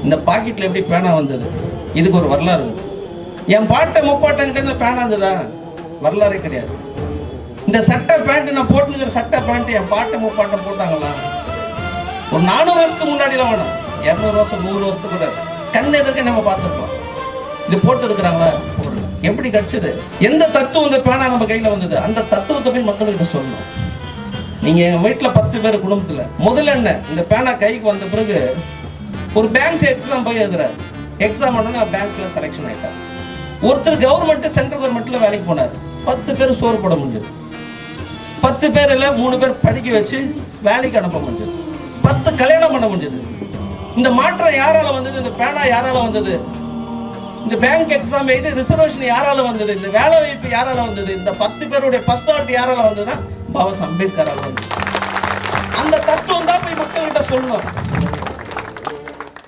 இந்த பாக்கெட்ல எப்படி பேனா வந்தது? இதுக்கு ஒரு வரலாறு இருக்கு. என் பாட்டை முப்பாட்டன்ட்டு இந்த பேனா இருந்ததா? வரலாறே கிடையாது. இந்த சட்டை பேண்ட் நான் போட்டுக்கிற சட்டை பேண்ட் என் பாட்டை முப்பாட்டம் போட்டாங்களா? ஒரு 400 வருஷத்துக்கு முன்னாடிலாம் வேணும், 200 வருஷம் 100 வருஷத்துக்கு கூட கண் எதிர்க்க நம்ம பார்த்துருப்போம். இது போட்டு இருக்கிறாங்களா? எப்படி கிடைச்சது? எந்த தத்துவம் இந்த பேனா நம்ம கையில வந்தது? அந்த தத்துவத்தை போய் மக்கள்கிட்ட சொல்லணும். நீங்க எங்க வீட்டுல 10 பேர் குடும்பத்துல முதல்ல என்ன, இந்த பேனா கைக்கு வந்த பிறகு ஒரு பேங்க் எக்ஸாம் போய் எழுதுறாரு. எக்ஸாம் பண்ணா பேங்க்ல செலக்ஷன் ஆயிட்டார். ஒருத்தர் கவர்மெண்ட் சென்ட்ரல் கவர்மெண்ட்ல வேலைக்கு போனார். 10 பேர் சோறு போட முடிஞ்சது. 10 பேர்ல 3 பேர் படிக்க வச்சு வேலைக்கு அனுப்ப முடிஞ்சது. 10 கல்யாணம் பண்ண முடிஞ்சது. இந்த மாற்றம் யாரால வந்தது? இந்த பேனா யாரால வந்தது? இந்த பேங்க் எக்ஸாம் எழுதி ரிசர்வேஷன் யாரால வந்தது? இந்த வேலை வாய்ப்பு யாரால வந்தது? இந்த 10 பேருடைய பர்சனாலிட்டி யாரால வந்ததுன்னா பாபா அம்பேத்கரால வந்தது. அந்த தத்துவம் தான் போய் மக்கள்கிட்ட சொல்லணும்.